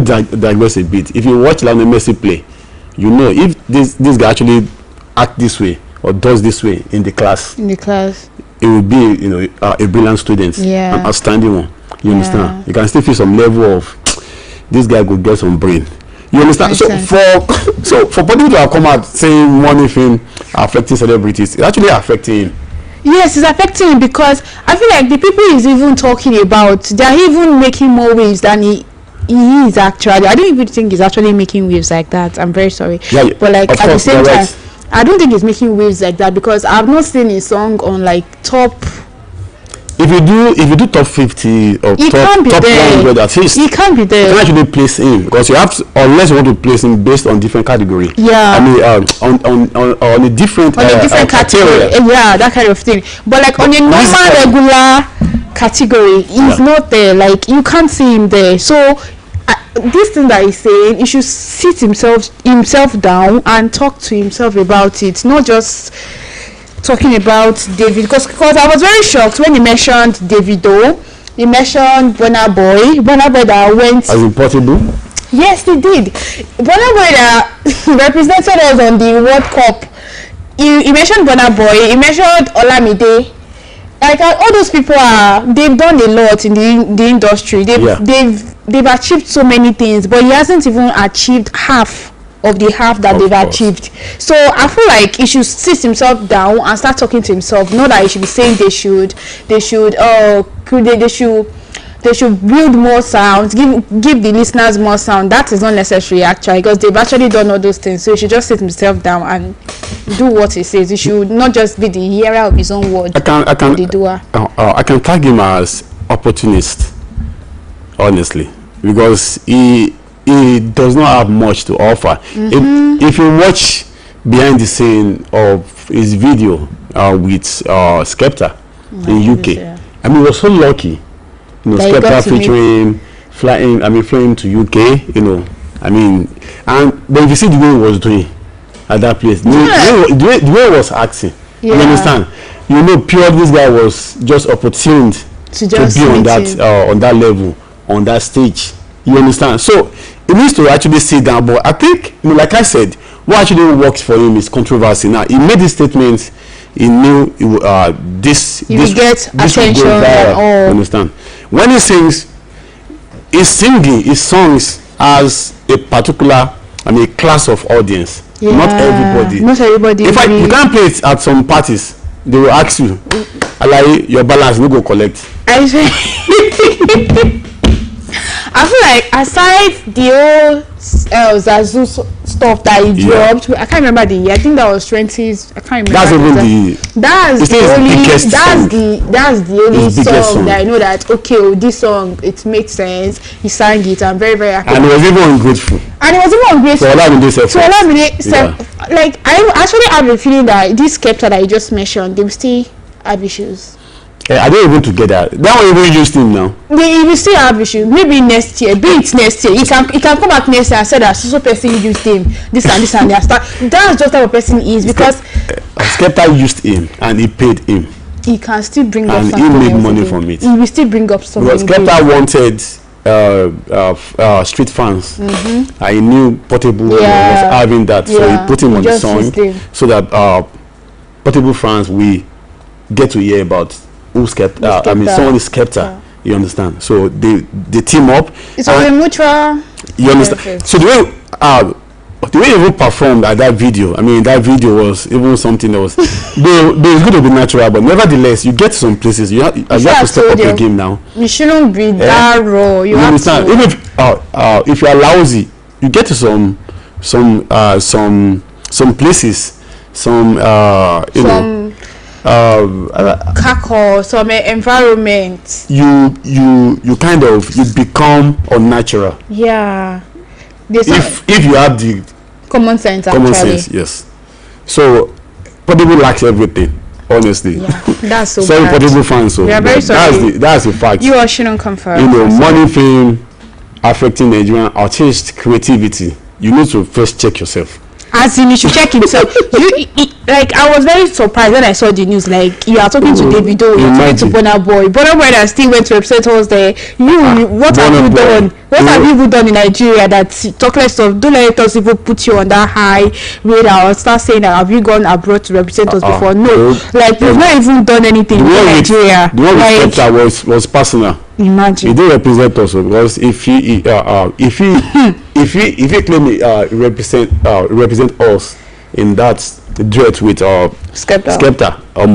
me digress a bit. If you watch Lionel Messi play, you know if this guy actually act this way or does this way in the class, it will be, you know, a brilliant student, an outstanding one. You understand? You can still feel some level of this guy could get some brain. You understand? So for people to have come out saying money thing affecting celebrities, it's actually affecting him. Yes, it's affecting him, because I feel like the people he's even talking about, they're even making more waves than he is actually. I don't even think he's actually making waves like that. I'm very sorry. Yeah, but like at the same time, I don't think he's making waves like that, because I've not seen a song on like top. If you do top 50 or top 100 artists, he can't be there. You can actually place him, because you have to, unless you want to place him based on different category. Yeah. I mean, on a different category. Yeah, that kind of thing. But like on a normal regular category, he's not there. Like you can't see him there. So this thing that he's saying, he should sit himself down and talk to himself about it, not just talking about David, because I was very shocked when he mentioned Davido. He mentioned Burna Boy that went as in Portable. Yes, he did. Burna Boy that represented us on the World Cup. He mentioned Burna Boy. He mentioned Olamide. Like all those people they've done a lot in the industry. They've achieved so many things, but he hasn't even achieved half of the half that they've achieved. So I feel like he should sit himself down and start talking to himself. Not that he should be saying they should build more sounds, give the listeners more sound. That is not necessary actually, because they've actually done all those things. So he should just sit himself down and do what he says. He should not just be the hearer of his own word. The doer. I can tag him as opportunist, honestly, because he does not have much to offer. If you watch behind the scene of his video with Skepta in UK, I mean, he was so lucky. You know, Skepta featuring flying to UK. You know, I mean, but if you see the way he was doing at that place, the way he was acting, you understand? You know, pure this guy was just opportuned to be on that level, on that stage. You understand? So it needs to actually sit down. But I think, you know, like I said, what actually works for him is controversy. Now he made this statement. He knew this will get attention. You understand? When he sings, he's singing his songs as a particular, a class of audience. Not everybody. Not everybody. In fact, you can't play it at some parties. They will ask you, "Alai, your balance no go collect." I feel like aside the old Zazu stuff that he dropped, I can't remember the year. I think that was 20s. I can't remember. That's even that's the only song that I know that this song, it makes sense. He sang it. I'm very, very happy. And he was even ungrateful. So like I actually have a feeling that this Skepta that I just mentioned, they will still have issues. Are they even together? That one even used him now. They will still have issues. Maybe next year. Be it next year. He can come back next year and say that so person used him. This and that. That's just how a person is, because Skepta used him and he paid him. He can still bring up and something. And he made money from it. He will still bring up something. Because Skepta wanted street fans. I knew Portable was having that, so he put him on the song so that Portable fans will get to hear about Skepta. Someone is Skepta. You understand? So they team up. It's a mutual. You understand? So the way he even performed at that video, that video was even something else. It's going to be natural, but nevertheless, you get to some places. You have to step up your game now. You shouldn't be that raw. You understand? To. Even if you are lousy, you get to some places, some environment, you kind of become unnatural. If you have the common sense, yes. So Portable lacks everything, honestly. That's so sorry, bad. Portable fans. So we are very sorry. That's the fact. You all shouldn't come for money, fame affecting Nigerian artist creativity. You need to first check yourself. as in, you should check himself. Like, I was very surprised when I saw the news. Like, you are talking to Davido, you're talking to Burna Boy that still went to represent us there. What have you done? What have you even done in Nigeria that talk less of? Don't let us even put you on that high radar or start saying that have you gone abroad to represent us before? No, like you've not even done anything in Nigeria. The one with that was personal. Imagine. He didn't represent us because if he claim he represent us in that duet with Skepta, I'm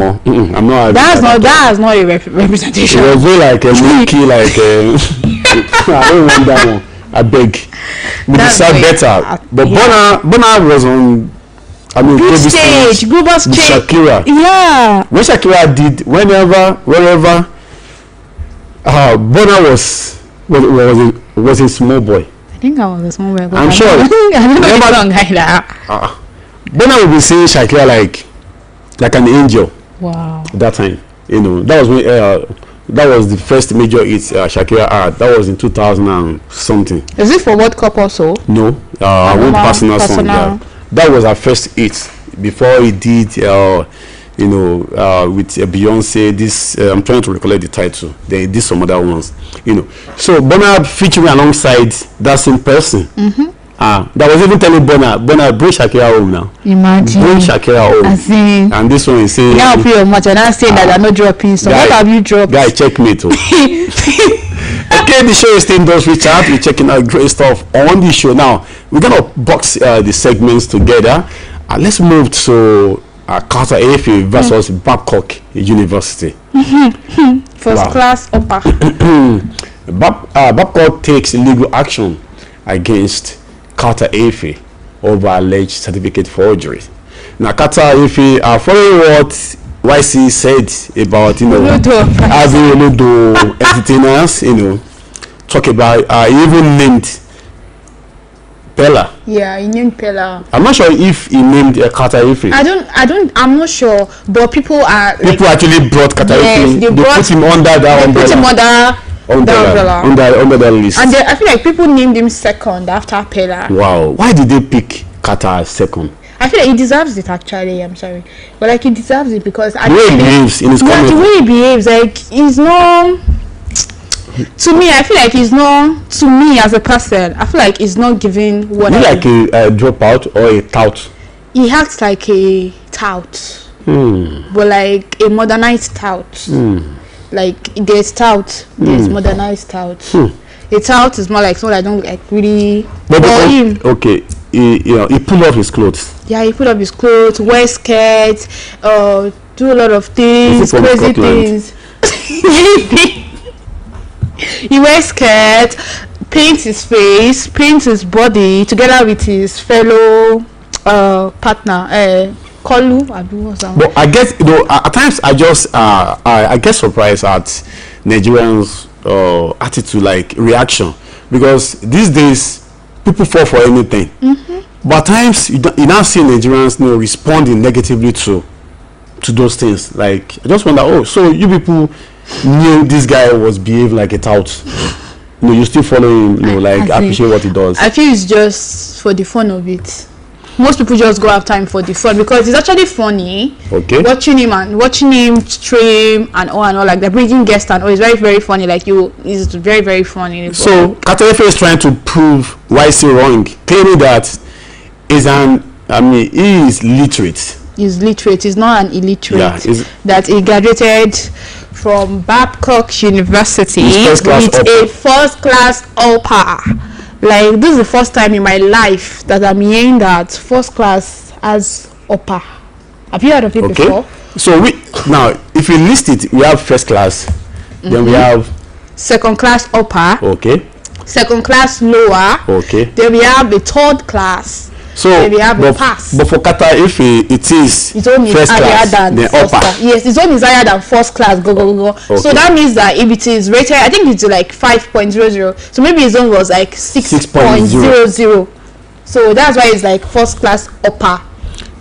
not. That's not a representation. It was really like a monkey, like I don't want that one. I beg. We deserve better. But Burna was on. I mean, global stage. Shakira. Yeah. When Shakira did, wherever Burna was a small boy. I think I was a small boy. I'm sure. I don't know the song either. Burna will be saying Shakira like an angel. Wow. At that time, that was when that was the first major hit Shakira had. That was in 2000 and something. Is it for World Cup also? No, one personal song. Yeah. That was her first hit before he did with Beyonce. This I'm trying to recollect the title. They did some other ones. So Burna featuring alongside that same person. That was even telling Burna, bring Shakira home now. Imagine. Bring Shakira home. And this one is saying, now pay much, and I say that I'm not dropping. So what have you dropped? Guy, checkmate. Okay, the show is still does reach out. We're checking out great stuff on the show. Now we're gonna box the segments together. Let's move to Carter Efe versus Babcock University. First class upper. Babcock takes legal action against Carter Efe over alleged certificate forgery. Now, Carter Efe, following what YC said about having Olodo entertainers, talk about he even named Pella. Yeah, he named Pella. I'm not sure if he named Carter Efe. I'm not sure, but people are people actually brought Carter Efe. They put him under that umbrella. Put him under that list. And I feel like people named him second after Pella. Wow. Why did they pick Carter as second? I feel like he deserves it actually. I'm sorry, but like he deserves it because the way he behaves in his comments. The way he behaves, like he's not. To me, I feel like he's not. To me as a person, I feel like he's not giving what. Is he like a dropout or a tout? He acts like a tout, but like a modernized tout. Like there's tout, there's modernized tout. A tout is more like someone I don't like really. But him. Okay, he pulled off his clothes. Yeah, he put up his clothes, wear skirts, do a lot of things, crazy things. He wears skirt, paints his face, paints his body together with his fellow partner, Kolu. But I guess at times I get surprised at Nigerians' attitude, like reaction, because these days people fall for anything. But at times you now see Nigerians responding negatively to those things. Like I just wonder, so you people knew this guy was behaving like a tout. You still follow him, like appreciate what he does. I feel it's just for the fun of it. Most people just go have time for the fun because it's actually funny. Okay. Watching him stream and all like they're bringing guests and all. It's very, very funny. Like it's very, very funny. So Carter Efe is trying to prove YC wrong, claiming that he is literate. He's literate. He's not an illiterate. Yeah, that he graduated from Babcock University with a first class upper. Like this is the first time in my life that I'm hearing that first class as upper. Have you heard of it before? So now if you list it, we have first class, then we have second class upper. Okay. Second class lower. Okay. Then we have the third class. So we have a pass. But for Carter Efe, it is his own first class, then upper. Yes, his own is higher than first class. Go. Okay. So that means that if it is rated, I think it's like 5.00. So maybe his own was like 6.00. So that's why it's like first class upper.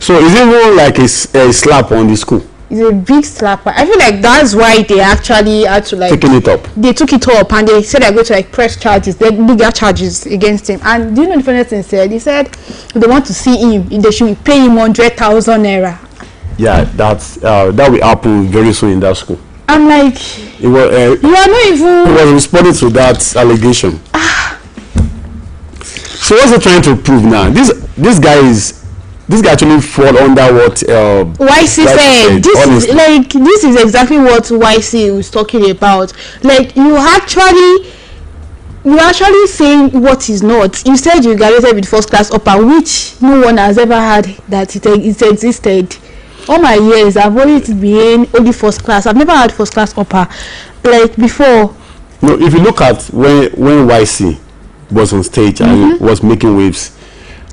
So is it more like a slap on the school? It's a big slapper. I feel like that's why they actually had to like taking it up. They took it up and they said they're going to like press charges, legal charges against him. And do you know the funny thing said? He said they want to see him, they should pay him 100,000 naira. Yeah, that will happen very soon in that school. I'm like, it was, you are not even. He was responding to that allegation. So what's he trying to prove now? This guy actually fall under what YC said. This is exactly what YC was talking about. Like you actually saying what is not. You said you graduated with first class upper, which no one has ever had that it existed. All my years I've always been only first class. I've never had first class upper like before. No, if you look at when YC was on stage and was making waves,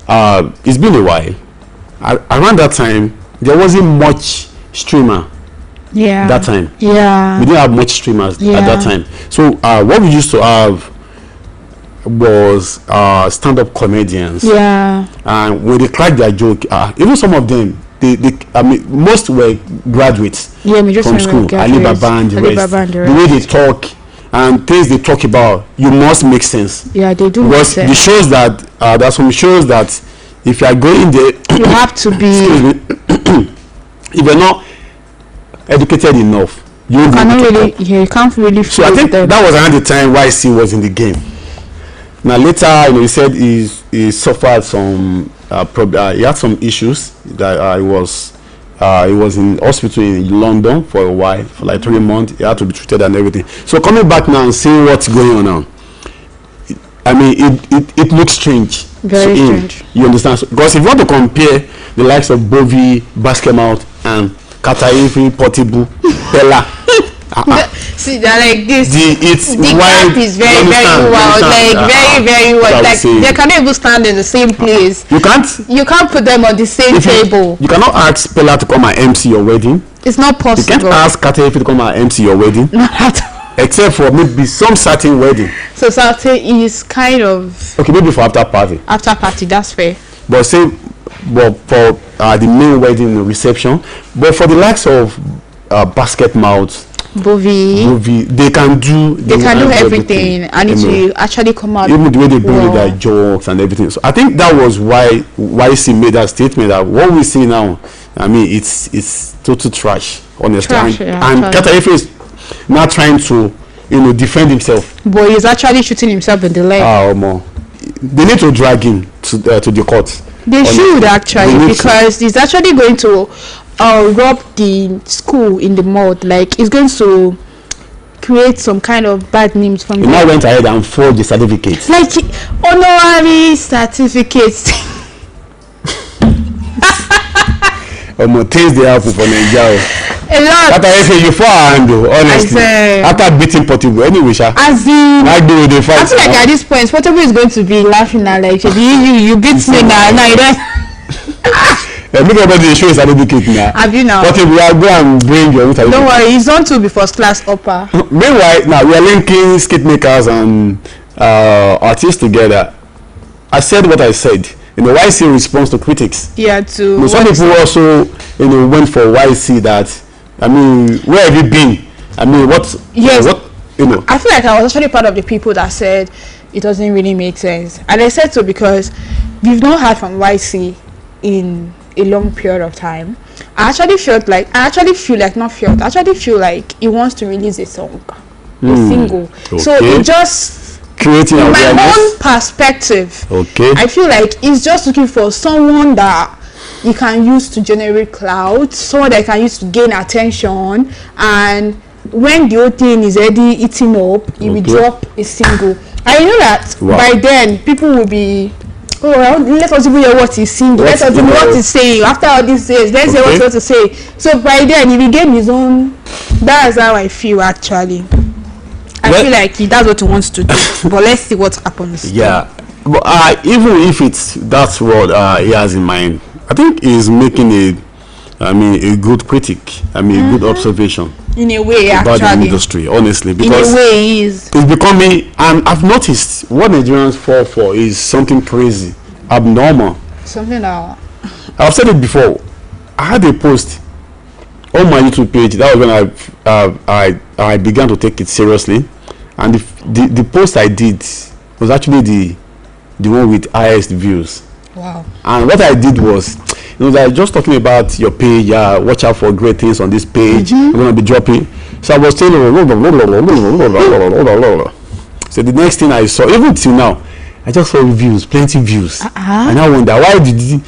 it's been a while. Around that time there wasn't much streamer. Yeah, that time. Yeah, we didn't have much streamers at that time. So what we used to have was stand-up comedians. Yeah, and when they cracked their joke, even some of them, I mean, most were graduates from school. Alibaba and the rest. The way they talk and things they talk about, you must make sense. Yeah, they do. Because the shows that there are some shows that if you are going there, you have to be. If you're not educated enough, you can't really. So I think that was around the time YC was in the game. Now later, he said he suffered some he had some issues that he was in hospital in London for a while, for like 3 months. He had to be treated and everything. So coming back now and seeing what's going on now, I mean, it looks strange. Very strange. You understand? Because if you want to compare the likes of Bovi, Basketmouth, and Kataifi, Portable, Bella. See, they're like this. The wild, gap is very wild, like very wild. Like they cannot even stand in the same place. You can't put them on the same table. You cannot ask Bella to come and MC your wedding. It's not possible. You can't ask Kataifi to come and MC your wedding. Not at all. Except for maybe some certain wedding. So certain is kind of okay, maybe for after party. After party, that's fair. But for the main wedding reception, but for the likes of Basketmouth, Bovi, they can do everything, and it will actually come out. Even the way they bring their jokes and everything. So I think that was why YC made that statement that what we see now, I mean, it's total trash, honestly. And Kataife is not trying to, defend himself. But he's actually shooting himself in the leg. They need to drag him to the court. They should actually, because he's actually going to rub the school in the mud. Like it's going to create some kind of bad names from. He now went ahead and forged the certificates. Like honorary certificates. Things they have for Nigeria. A lot. After I say you for handle, honestly. After beating Portable, anyway, as in, I do the fight. I feel like at this point, Portable is going to be laughing at like you beat me now. You don't. Make everybody the show is certificate now. Have you now? Portable, we are going and bring your own certificate. Don't worry, it's on to be first class upper. Meanwhile, now we are linking skate makers and artists together. I said what I said. YC response to critics. Yeah, to some people also, went for YC that. I mean, where have you been? I mean, what? Yes. What? I feel like I was actually part of the people that said it doesn't really make sense, and I said so because we've not heard from YC in a long period of time. I actually feel like he wants to release a song, a single. Okay. So it just creating my own perspective. Okay. I feel like he's just looking for someone that you can use to generate clout, someone that can use to gain attention, and when the whole thing is already eating up, he will drop a single. I know that by then people will be, let us even hear what he's singing, let us hear what he's saying. After all this says, let's hear what he wants to say. So by then he will gain his own. That's how I feel actually. I feel like that's what he wants to do. But let's see what happens. Yeah, but even if that's what he has in mind, I think he's making a good critique. I mean, a good observation. In a way, about the industry, honestly, because in a way, he is. It's becoming. And I've noticed what Nigerians fall for is something crazy, abnormal. Something that I've said it before. I had a post on my YouTube page, that was when I began to take it seriously, and the post I did was actually the one with highest views. Wow. And what I did was, they're just talking about your page. Yeah, watch out for great things on this page. I'm gonna be dropping. So I was telling, so the next thing I saw, even till now, I just saw views, plenty views, and I wonder why did he?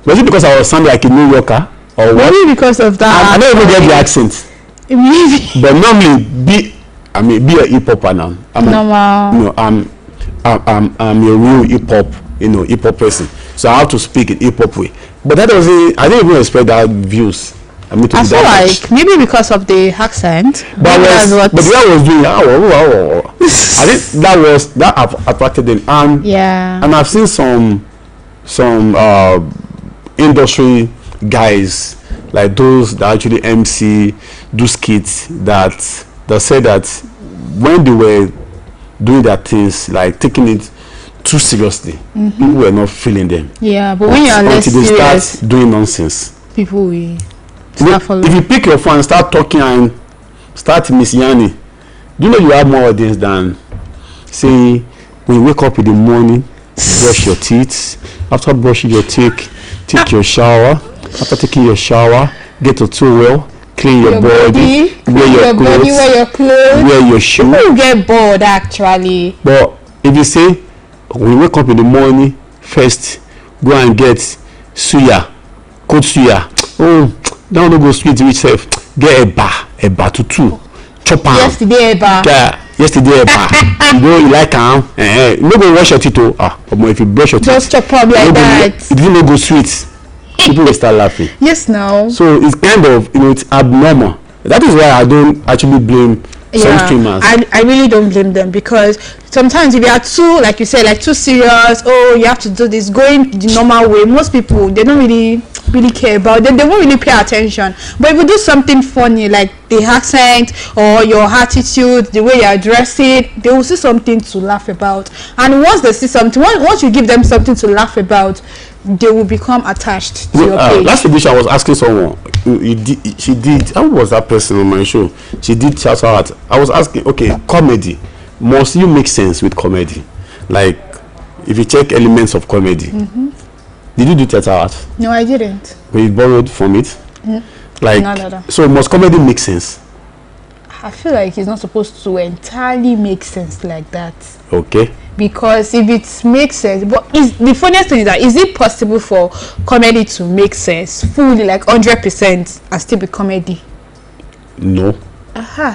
Was it because I was sounding like a New Yorker or what? Maybe because of that. I don't even get the accent. Maybe. But normally, be a hip hopper now. I'm a real hip hop person. So I have to speak in hip hop way. But that wasn't. I didn't even expect that views. I feel like maybe because of the accent. But the guy was doing. I think that attracted them. And I've seen some industry guys like those that actually MC do skits that say that when they were doing their things, like taking it too seriously, people were not feeling them. Yeah, but when you are less serious, until they start doing nonsense, people will start following. If you pick your phone and start talking and start Miss Yanni, do you know you have more audience than, say, when you wake up in the morning, brush your teeth. After brushing your teeth, take your shower. After taking your shower, get a towel, clean your body, wear your clothes, wear your shoes. People get bored actually. But if you say, when you wake up in the morning, first go and get suya, cold suya. Oh, don't go sweet with yourself. Get a bar to two. Chop am. Yesterday eba. Yesterday eba. You like am? No go wash your teeth. But if you brush your teeth, just chop up like that. It didn't go sweet. People will start laughing. Yes, now. So it's kind of, it's abnormal. That is why I don't actually blame some streamers. I really don't blame them, because sometimes if you are too, like you said, like too serious, you have to do this, going the normal way, most people, they don't really care about it. They won't really pay attention. But if you do something funny, like the accent or your attitude, the way you address it, they will see something to laugh about. And once they see something, once you give them something to laugh about, they will become attached to your page. Last edition, I was asking someone, she did, how was that person on my show? She did shout out. I was asking, okay, comedy, must you make sense with comedy? Like, if you check elements of comedy, did you do theater art? No, I didn't. But you borrowed from it? Like, no. So must comedy make sense? I feel like it's not supposed to entirely make sense like that. Okay. Because if it makes sense, but the funniest thing is that, is it possible for comedy to make sense fully, like 100%, and still be comedy? No.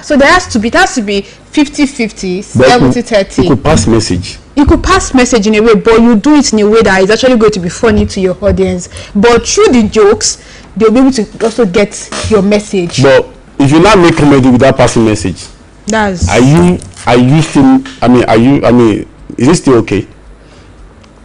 So it has to be 50-50, 70-30. You could pass message. You could pass message in a way, but you do it in a way that is actually going to be funny to your audience. But through the jokes, they'll be able to also get your message. But if you not make comedy without passing message, is it still okay?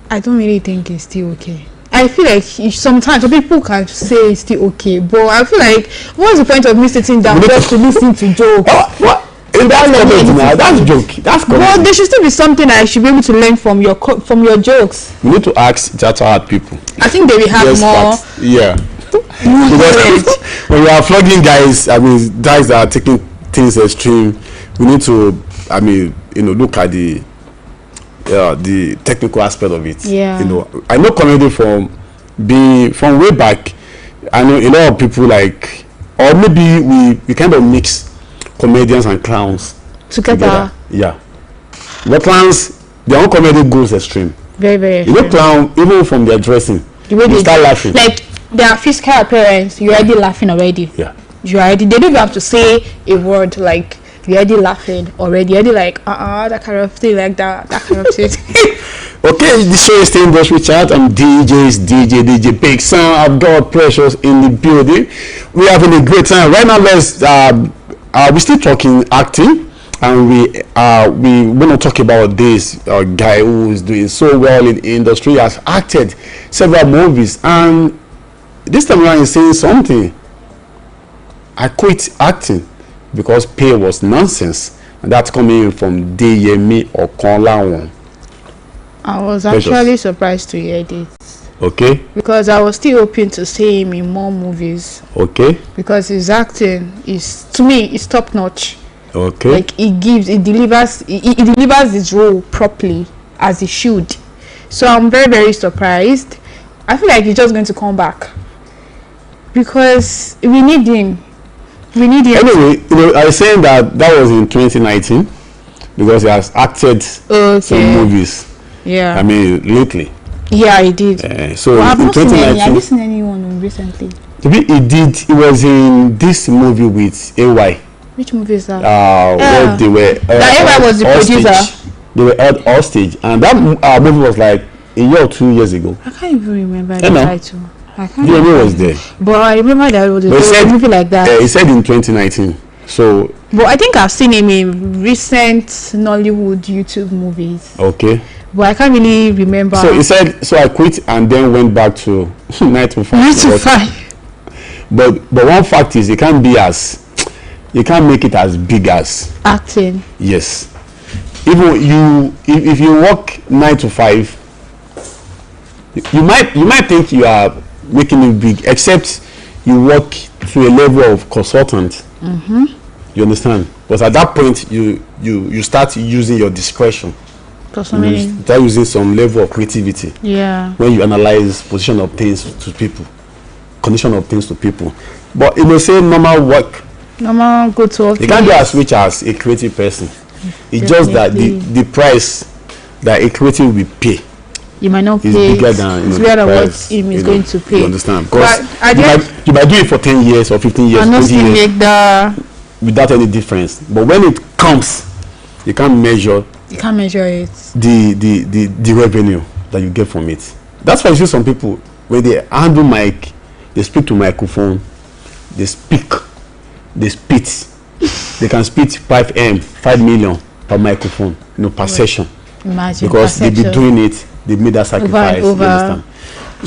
I don't really think it's still okay. I feel like sometimes some people can say it's still okay, but I feel like, what's the point of me sitting down just to listen to jokes? What? That's joke. That's comedy. Well, there should still be something I should be able to learn from your jokes. You need to ask that hard people. I think they will have more. Yeah. Because when we are flogging guys, guys that are taking things extreme, we need to, look at the technical aspect of it. Yeah. I know comedy from way back. I know a lot of people like, or maybe we kind of mix comedians and clowns together. Yeah. The clowns, their own comedy goes extreme. Very, very. Clown, even from their dressing, you start laughing. Like their physical appearance, you're already laughing already. Yeah. They don't even have to say a word, like you're already laughing already. You're already like, that kind of thing, like that kind of thing. Okay, the show is still Industry Chat. I'm DJ Big Sound. I've got Precious in the building. We're having a great time. Right now, we're still talking acting, and we want to talk about this guy who is doing so well in the industry. He has acted several movies, and this time around he's saying something. I quit acting because pay was nonsense, and that's coming from Deyemi Okonlawon. I was actually surprised to hear this. Okay. because I was still hoping to see him in more movies, Okay. because his acting is, to me, is top notch. Okay. Like he delivers his role properly as he should. So I'm very, very surprised. I feel like he's just going to come back because we need him. We need him. Anyway, I was saying that was in 2019 because he has acted some movies. Yeah. I mean, lately. Yeah, he did. So I've in not seen 2019, have you seen anyone recently? he was in this movie with AY. Which movie is that? Where they were. That AY was the producer. They were at all stage, and that movie was like a year or 2 years ago. I can't even remember the title. I can't. The movie was there. But I remember that it was a movie like that. He said in 2019. So. But I think I've seen him in recent Nollywood YouTube movies. Okay. But I can't really remember. So he said, so I quit and then went back to 9 to 5. 9 to 5. But one fact is, you can't make it as big as acting. Yes. Even if you work 9 to 5, you might think you are making it big, except you work to a level of consultant. You understand? But at that point, you start using your discretion. You start using some level of creativity. Yeah. When you analyze position of things to people, condition of things to people. But say normal work. Normal go to office. You can't be as rich as a creative person. It's just that the price that a creative will pay. You might not pay. Is bigger than what him is going to pay. You understand? Because you might do it for 10 years or 15 years, 20 years without any difference. But when it comes, you can't measure. You can't measure it. The revenue that you get from it. That's why you see some people when they handle mic, they speak to microphone, they spit. They can spit 5 million per microphone, per session. Imagine. Because they be doing it, they made that sacrifice. Over. You understand?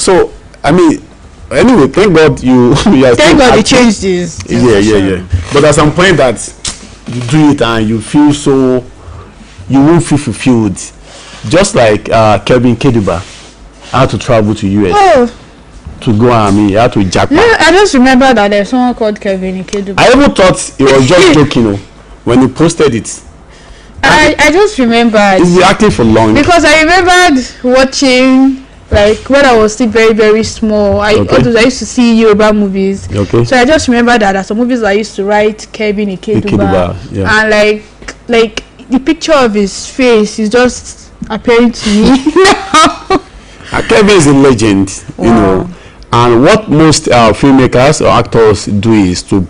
So I mean, anyway, thank God you are. Thank God they changed this. Yeah. But at some point that you do it and you feel so, you won't feel fulfilled. Just like Kevin Keduba had to travel to US. To go, he had to jackpot. Yeah, I just remember that there's someone called Kevin Keduba. I even thought he was just joking when he posted it. I just remembered. He's been acting for long. Because I remembered watching, like, when I was still very, very small. I used to see Yoruba movies. Okay. So I just remember that there are some movies I used to write Kevin Keduba. Yeah. And like the picture of his face is just appearing to me now. Kevin is a legend, and what most filmmakers or actors do is to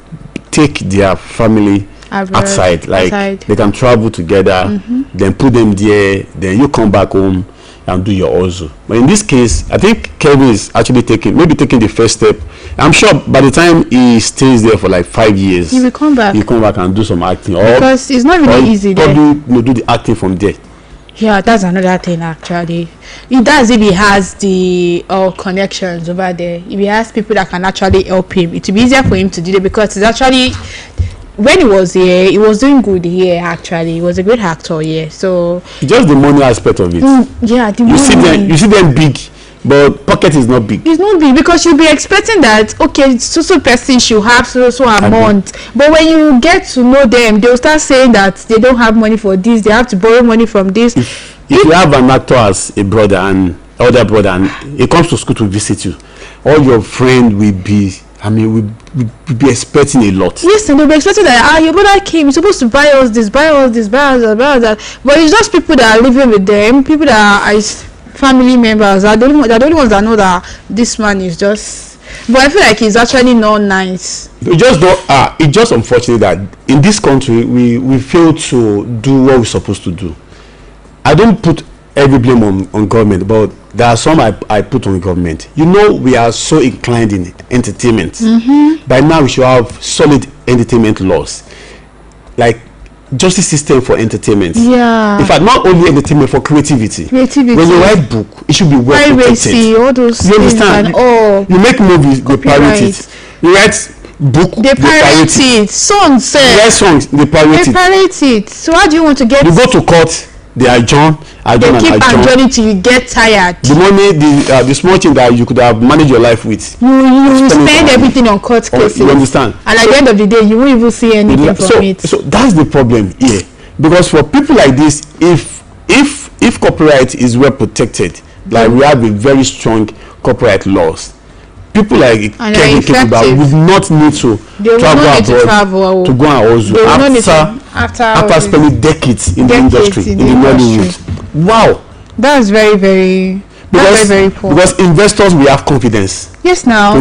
take their family outside, they can travel together, then put them there, then you come back home and do your also. But in this case, I think Kevin is actually taking the first step. I'm sure by the time he stays there for like 5 years, he will come back. He'll come back and do some acting, because it's not really easy. Probably do the acting from there. Yeah, that's another thing actually. It does if he has the connections over there. If he has people that can actually help him, it will be easier for him to do it, because it's actually, when he was here, he was doing good here actually. He was a great actor here. So just the money aspect of it. Yeah, you see them big, but pocket is not big. It's not big because you'll be expecting that so person should have so amount. But when you get to know them, they'll start saying that they don't have money for this, they have to borrow money from this. If you have an actor as a brother and elder brother and he comes to school to visit you, all your friend will be we'll be expecting a lot. Yes, and they'll be expecting that your brother came, you're supposed to buy us this, buy us that. But it's just people that are living with them, people that are family members, are the only ones that know that this man is just. But I feel like he's actually not nice. It's just unfortunate that in this country we fail to do what we're supposed to do. I don't put every blame on government, but there are some I put on government. We are so inclined in entertainment. By now we should have solid entertainment laws, like justice system for entertainment. Yeah. In fact, not only entertainment, for creativity. When you write book, it should be well protected. All those you understand? You make movies, they pirate it. You write book, they pirate it. Songs, you write songs, they pirate it. So how do you want to get? You go to court, they adjourn They and keep adjourn. adjourning till you get tired. The money, the small thing that you could have managed your life with, You spend everything on court cases. you understand? And at the end of the day, you won't even see anything from it. So that's the problem here, because for people like this, if copyright is well protected, like we have a very strong copyright laws, people like Kevin Ketuba would not need to travel abroad to go and hustle after spending decades in the industry, in the Nollywood. Wow, that's very, very, very poor. Because investors will have confidence. Yes, now to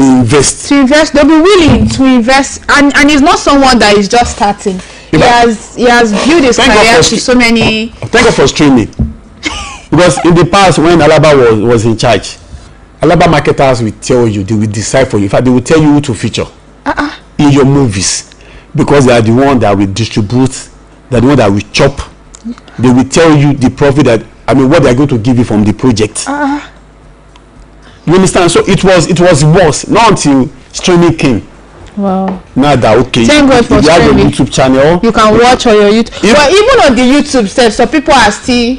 invest, they'll be willing to invest, and he's not someone that is just starting. He has built his career to so many. Thank God for streaming. Because in the past, when Alaba was in charge, Alaba marketers will tell you, they will decide for you. In fact, they will tell you who to feature in your movies, because they are the one that will distribute, they're the one that will chop. They will tell you the profit what they are going to give you from the project. You understand? So it was worse. Not until streaming came. Wow. Now that okay, thank God for you have a YouTube channel, you can watch on your YouTube. But even on the YouTube stuff, so people are still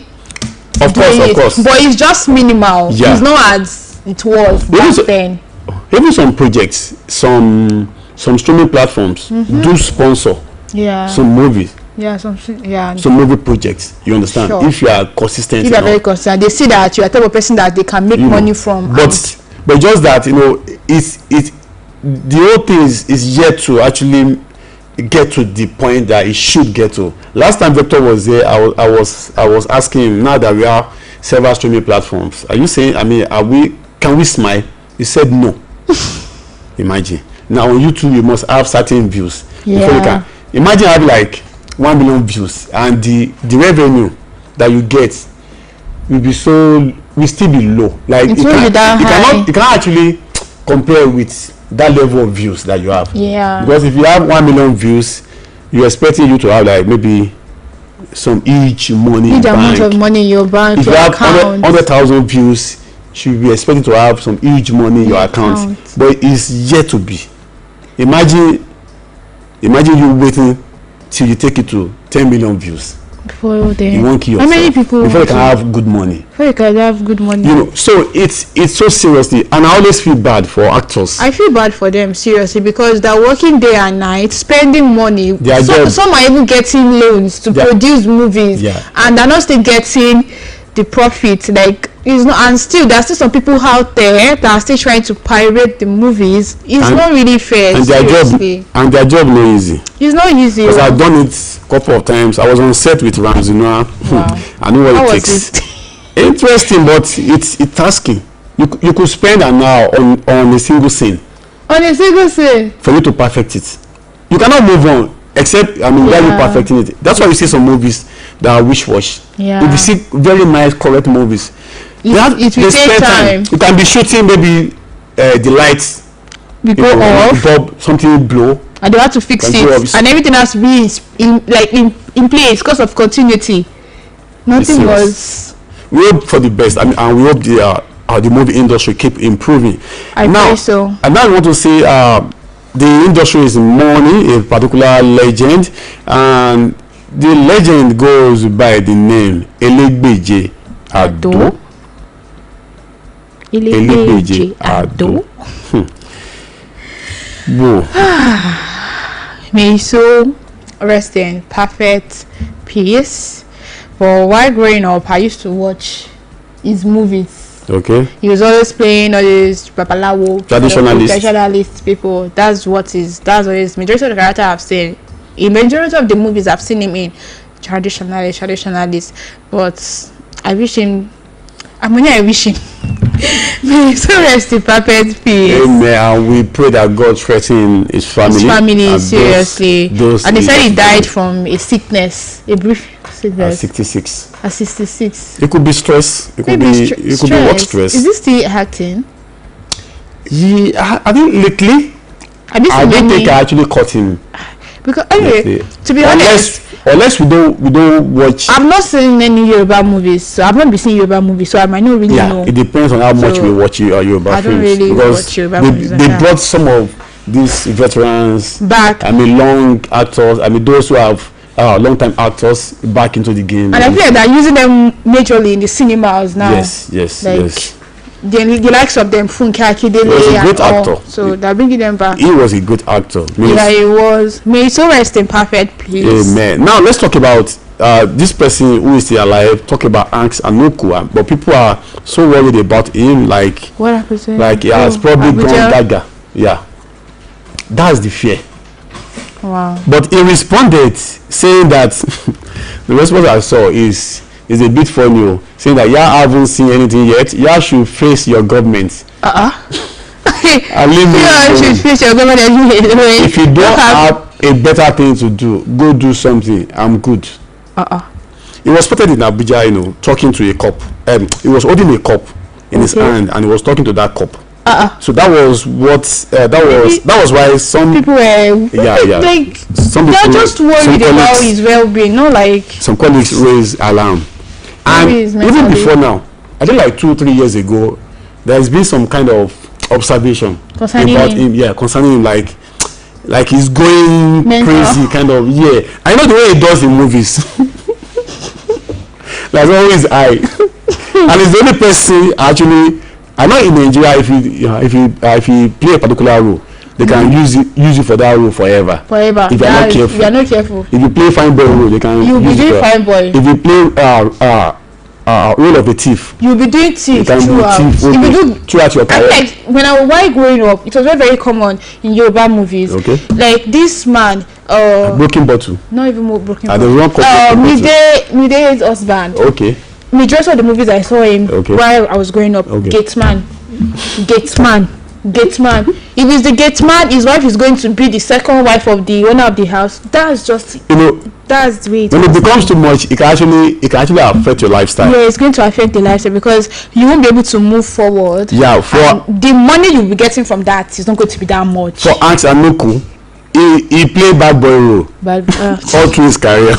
of course. But it's just minimal. Yeah. It's not as it was back then. Even some projects, some streaming platforms do sponsor some movies. Yeah, some movie projects. You understand? Sure. If you are consistent, if you are very consistent, they see that you are the type of person that they can make money from. But just that, it's the whole thing is yet to actually get to the point that it should get to. Last time Victor was there, I was asking him, now that we have several streaming platforms, are you saying, can we smile? He said no. Imagine. Now on YouTube you must have certain views before you can. Imagine having like 1 million views, and the revenue that you get will still be low. Like you cannot actually compare with that level of views that you have. Yeah. Because if you have 1 million views, you're expecting you to have like maybe some huge money in amount of money in your bank. If you have 100,000 views, you should be expecting to have some huge money in your account. But it's yet to be. Imagine you waiting till you take it to 10 million views. Before you won't kill yourself. How many people before you can have good money? Before you can have good money. So it's so seriously, and I always feel bad for actors. I feel bad for them seriously, because they're working day and night, spending money. Some are even getting loans to produce movies, and they're not still getting the profit. Like it's not, and still there's still some people out there that are still trying to pirate the movies. It's not really fair. And their job not easy. It's not easy. Because I've done it a couple of times. I was on set with Ramsey Noah. Wow. I know what it takes. Interesting, but it's tasking. You could spend an hour on a single scene. On a single scene. For you to perfect it. You cannot move on except while you're perfecting it. That's why you see some movies that are wish-wash. Yeah. If you see very nice, correct movies, it will take time. You can be shooting maybe the lights go off, bulb, something blow, and they have to fix it, and everything has to be in place because of continuity. Nothing was. We hope for the best, and we hope the movie industry keep improving. I pray so. And now I want to say the industry is mourning a particular legend, and the legend goes by the name Elegbeje Ado. Elegbeje Ado. May so rest in perfect peace. But while growing up, I used to watch his movies. Okay. He was always playing all these babalawo, traditionalist people. That's what is majority of the character I've seen. In majority of the movies I've seen him in, traditionalist. But I wish him. I wish him. May so rest in perfect peace. Amen. And we pray that God strengthen his family. His family, seriously. And they said he died from a sickness, a brief sickness. At 66. At 66. It could be stress. It could be work stress. Is this still acting? Yeah, I think lately. I don't think I actually caught him. Because anyway, to be honest, unless we don't watch. I've not seen any Yoruba movies, so I've not been seeing Yoruba movies, so I might not really know. It depends on how much we watch Yoruba films. I don't really watch Yoruba movies. They brought some of these veterans back. long actors. Those who have long-time actors back into the game. And I feel like they're using them majorly in the cinemas now. Yes. The likes of them, Funke Akindele, he was a great actor. So they're bringing them back. He was a good actor. Yeah, he was. May he so rest in perfect peace. Amen. Now let's talk about this person who is still alive. Talk about Anks Anuku, but people are so worried about him. Like, what happened to him? Like he has probably gone gaga. Yeah, that's the fear. Wow. But he responded saying that the response I saw is a bit funny, saying that y'all haven't seen anything yet. Y'all should face your government. Should face your government anyway. If you don't have a better thing to do, go do something. I'm good. He was spotted in Abuja, talking to a cop. He was holding a cup in his hand, and he was talking to that cop. So that was what that was why some people were like they're just worried about his well-being, not like some colleagues raised alarm. And even before now, I think like 2-3 years ago, there's been some kind of observation concerning about him. Yeah, concerning him, like he's going crazy, kind of. Yeah, I know the way he does in movies. Like always, and he's the only person actually. I know in Nigeria, if you play a particular role, they can use you for that role forever. If you are not careful. If you play fine boy role, they can. You'll be doing fine boy. If you play role of a thief, you'll be doing thief throughout your career. Like while growing up, it was very common in Yoruba movies. Okay. Like this man, broken bottle. Not even broken bottle. Mide's husband. Okay. Majority of the movies I saw him while I was growing up, Gatesman. If it's the Gatesman, his wife is going to be the second wife of the owner of the house. That's just that's the way it when it becomes too much, it can actually affect your lifestyle. Yeah, it's going to affect the lifestyle because you won't be able to move forward. Yeah, for the money you'll be getting from that is not going to be that much. For Anks Anuku, he played bad boy role all through his career.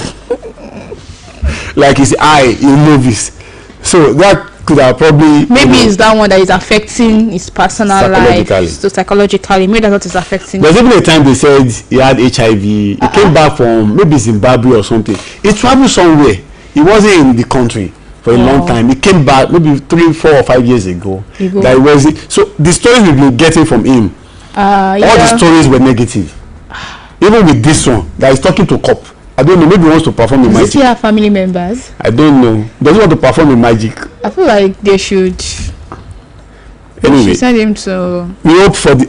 Like his eye in movies, so that could have probably it's that one that is affecting his personal life. So psychologically, maybe that's what is affecting. There's even a time they said he had HIV. He came back from maybe Zimbabwe or something. He traveled somewhere. He wasn't in the country for a long time. He came back maybe 3, 4, or 5 years ago. That was it. So the stories we've been getting from him, all the stories were negative. Even with this one, that is talking to cop. I don't know, maybe he wants to perform in magic. Does he have family members? I don't know. Does he want to perform in magic? I feel like they should. Anyway, should send him to. We hope for the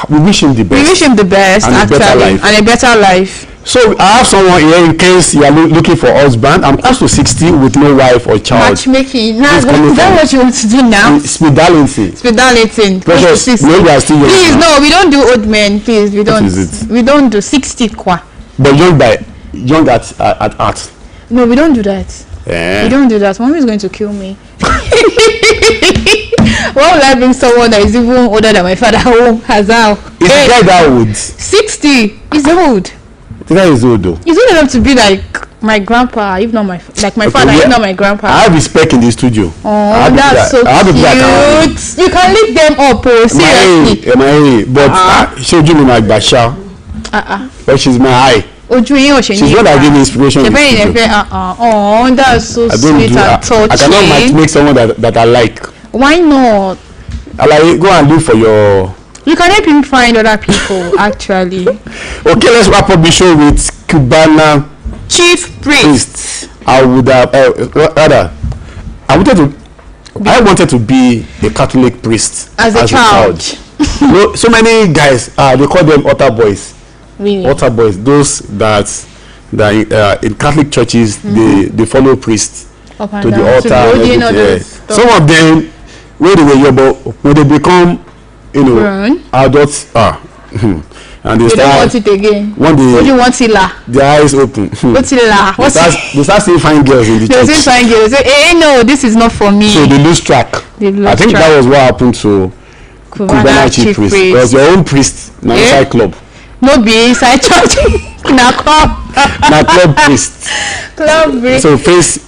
we wish him the best. We wish him the best, and a better life. So I have someone here in case you are looking for husband. I'm close to 60 with no wife or child. Matchmaking. Now, is that what you want to do now? Speed darlington. Precious, maybe I still young. Please, no, we don't do old men. Please, we don't. We don't do 60 kwa. But young at heart. No, we don't do that. We don't do that. Mommy is going to kill me. Why would I bring someone that is even older than my father home? Hazal. Is the guy that old? 60. He's old. The guy is old though. He's old enough to be like my grandpa, if not my father, if not my grandpa. I have respect in the studio. Oh, that's so cute. You can lift them up, seriously. But showed you my basha. But she's my eye. She's what I give me inspiration. Oh, that's so sweet and touching. I cannot make someone that I like. Why not? I like go and look for your. You can help him find other people, actually. Okay, let's wrap up the show with Cubana Chief Priest. I would have I wanted to be a Catholic priest as a child. So many guys, they call them altar boys. Really? Altar boys, those that in Catholic churches they follow priests to the altar. Some of them, when they were young, when they become adults, and they don't want it again. One day, what do you want, their eyes open. What's they start seeing fine girls in the church. They see fine girls. They say, "Hey, no, this is not for me." So they lose track. I think that was what happened to Cubana Chief Priest. It was your own priest, now inside club. No be inside church. Na club. Na club priest. Club priest. So face.